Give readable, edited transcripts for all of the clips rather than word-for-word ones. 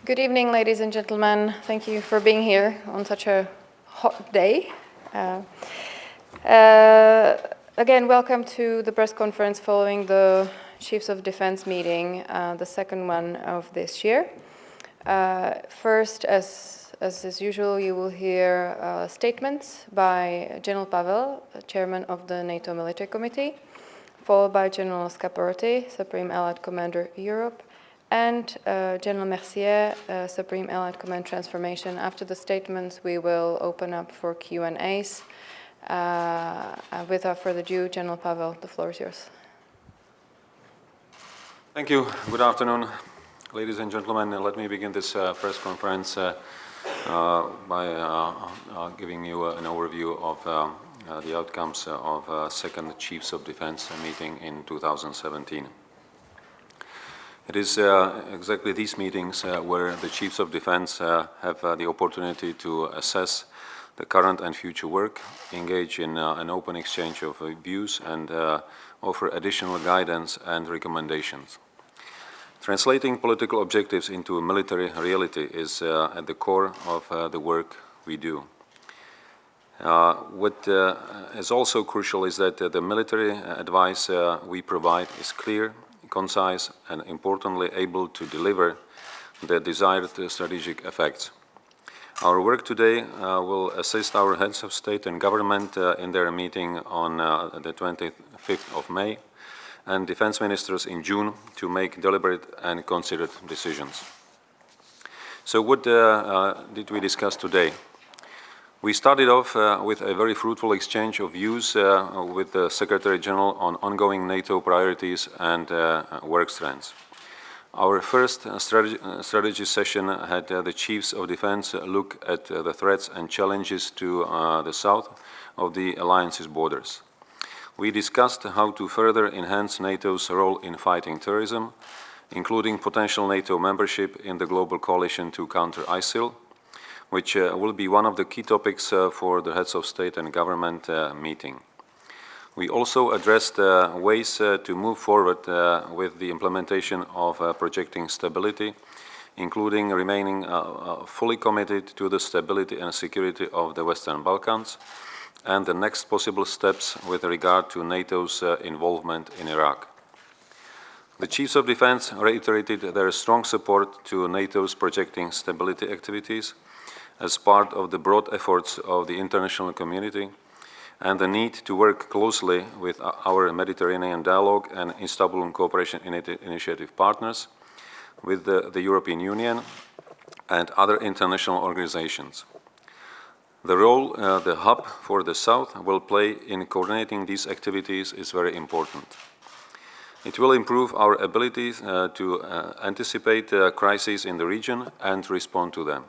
Good evening, ladies and gentlemen. Thank you for being here on such a hot day. Again, welcome to the press conference following the Chiefs of Defence meeting, the second one of this year. First, as is usual, you will hear statements by General Pavel, Chairman of the NATO Military Committee, followed by General Scaparrotti, Supreme Allied Commander Europe, and General Mercier, Supreme Allied Command Transformation. After the statements, we will open up for Q&As. Without further ado, General Pavel, the floor is yours. Thank you. Good afternoon, ladies and gentlemen. Let me begin this press conference by giving you an overview of the outcomes of second Chiefs of Defence meeting in 2017. It is exactly these meetings where the Chiefs of Defence have the opportunity to assess the current and future work, engage in an open exchange of views, and offer additional guidance and recommendations. Translating political objectives into military reality is at the core of the work we do. What is also crucial is that the military advice we provide is clear, concise, and importantly able to deliver the desired strategic effects. Our work today will assist our heads of state and government in their meeting on the 25th of May and defense ministers in June to make deliberate and considered decisions. So what did we discuss today? We started off with a very fruitful exchange of views with the Secretary General on ongoing NATO priorities and work strands. Our first strategy session had the Chiefs of Defence look at the threats and challenges to the south of the alliance's borders. We discussed how to further enhance NATO's role in fighting terrorism, including potential NATO membership in the global coalition to counter ISIL, which will be one of the key topics for the heads of state and government meeting. We also addressed ways to move forward with the implementation of projecting stability, including remaining fully committed to the stability and security of the Western Balkans and the next possible steps with regard to NATO's involvement in Iraq. The Chiefs of Defence reiterated their strong support to NATO's projecting stability activities as part of the broad efforts of the international community and the need to work closely with our Mediterranean Dialogue and Istanbul Cooperation Initiative partners, with the European Union and other international organizations. The role the hub for the South will play in coordinating these activities is very important. It will improve our abilities to anticipate crises in the region and respond to them.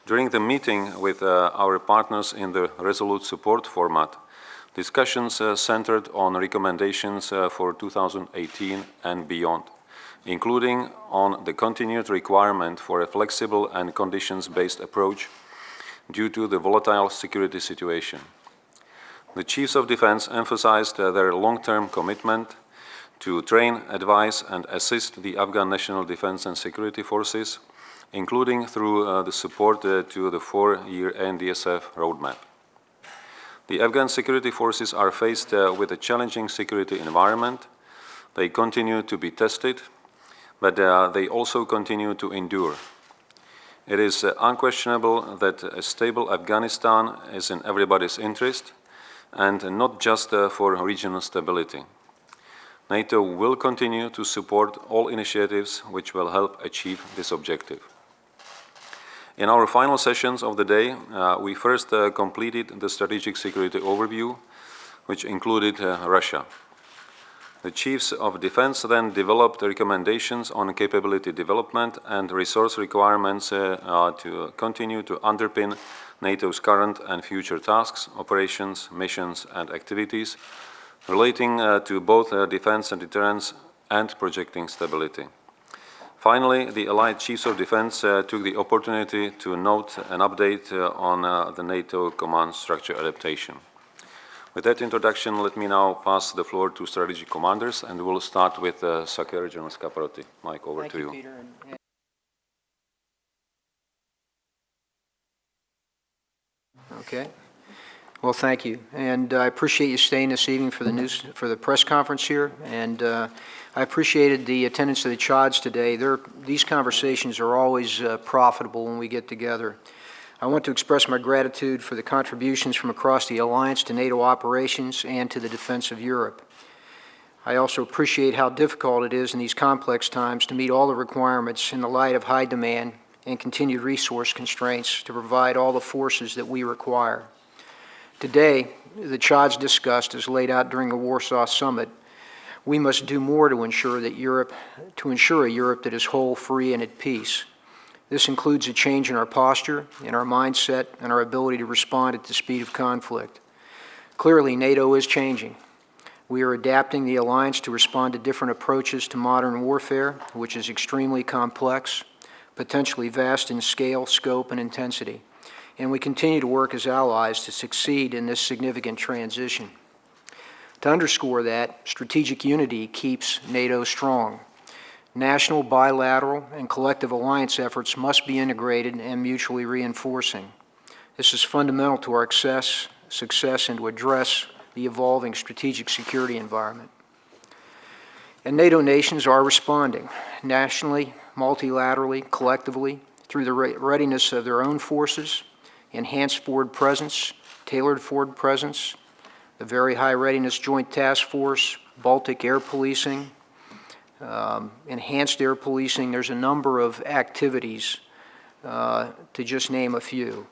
During the meeting with our partners in the Resolute Support format, discussions centered on recommendations for 2018 and beyond, including on the continued requirement for a flexible and conditions-based approach due to the volatile security situation. The Chiefs of Defence emphasized their long-term commitment to train, advise, and assist the Afghan National Defence and Security Forces, including through the support to the 4-year NDSF roadmap. The Afghan security forces are faced with a challenging security environment. They continue to be tested, but they also continue to endure. It is unquestionable that a stable Afghanistan is in everybody's interest, and not just for regional stability. NATO will continue to support all initiatives which will help achieve this objective. In our final sessions of the day, we first completed the strategic security overview, which included Russia. The Chiefs of Defence then developed recommendations on capability development and resource requirements to continue to underpin NATO's current and future tasks, operations, missions, and activities relating to both defence and deterrence and projecting stability. Finally, the Allied Chiefs of Defence took the opportunity to note an update on the NATO command structure adaptation. With that introduction, let me now pass the floor to strategic commanders, and we'll start with Secretary General Scaparrotti. Mike, over to you. Thank you, Petr. Okay. Well, thank you. And I appreciate you staying this evening for the press conference here. And I appreciated the attendance of the CHODs today. These conversations are always profitable when we get together. I want to express my gratitude for the contributions from across the Alliance to NATO operations and to the defense of Europe. I also appreciate how difficult it is in these complex times to meet all the requirements in the light of high demand and continued resource constraints to provide all the forces that we require. Today, the CHODs discussed, as laid out during the Warsaw Summit, we must do more to ensure a Europe that is whole, free, and at peace. This includes a change in our posture, in our mindset, and our ability to respond at the speed of conflict. Clearly, NATO is changing. We are adapting the alliance to respond to different approaches to modern warfare, which is extremely complex, potentially vast in scale, scope, and intensity. And we continue to work as allies to succeed in this significant transition. To underscore that, strategic unity keeps NATO strong. National, bilateral, and collective alliance efforts must be integrated and mutually reinforcing. This is fundamental to our success and to address the evolving strategic security environment. And NATO nations are responding, nationally, multilaterally, collectively, through the readiness of their own forces, enhanced forward presence, tailored forward presence, the Very High Readiness Joint Task Force, Baltic air policing, enhanced air policing. There's a number of activities, to just name a few.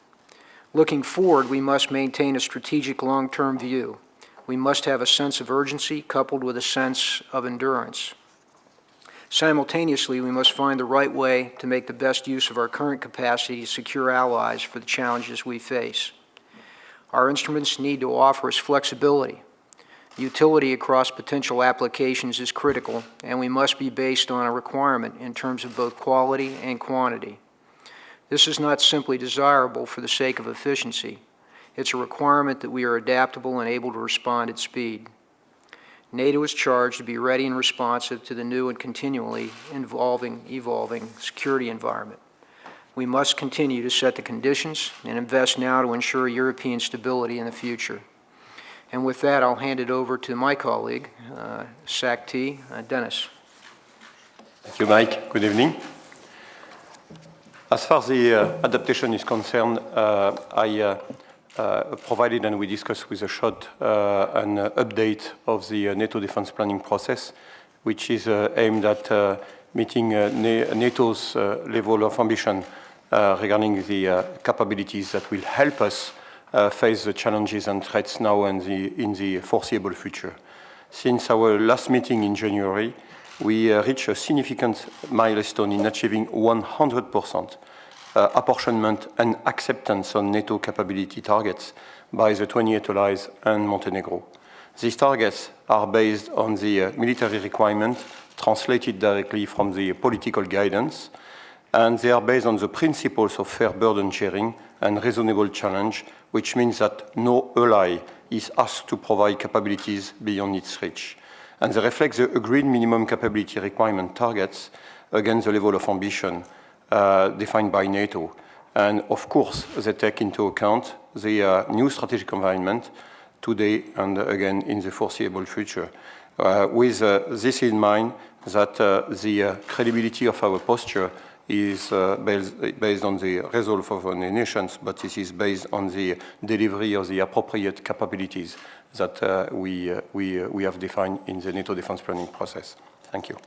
Looking forward, we must maintain a strategic long-term view. We must have a sense of urgency coupled with a sense of endurance. Simultaneously, we must find the right way to make the best use of our current capacity to secure allies for the challenges we face. Our instruments need to offer us flexibility. Utility across potential applications is critical, and we must be based on a requirement in terms of both quality and quantity. This is not simply desirable for the sake of efficiency. It's a requirement that we are adaptable and able to respond at speed. NATO is charged to be ready and responsive to the new and continually evolving security environment. We must continue to set the conditions and invest now to ensure European stability in the future. And with that, I'll hand it over to my colleague, SACT, Denis. Thank you, Mike. Good evening. As far as the adaptation is concerned, I provided and we discussed with a short an update of the NATO defense planning process, which is aimed at meeting NATO's level of ambition regarding the capabilities that will help us face the challenges and threats now and in the foreseeable future. Since our last meeting in January, we reached a significant milestone in achieving 100% apportionment and acceptance on NATO capability targets by the 28 allies and Montenegro. These targets are based on the military requirement translated directly from the political guidance, and they are based on the principles of fair burden sharing and reasonable challenge, which means that no ally is asked to provide capabilities beyond its reach. And they reflect the agreed minimum capability requirement targets against the level of ambition defined by NATO. And of course, they take into account the new strategic environment today and again in the foreseeable future. With this in mind, that the credibility of our posture is based on the resolve of the nations, but this is based on the delivery of the appropriate capabilities that we have defined in the NATO defense planning process. Thank you.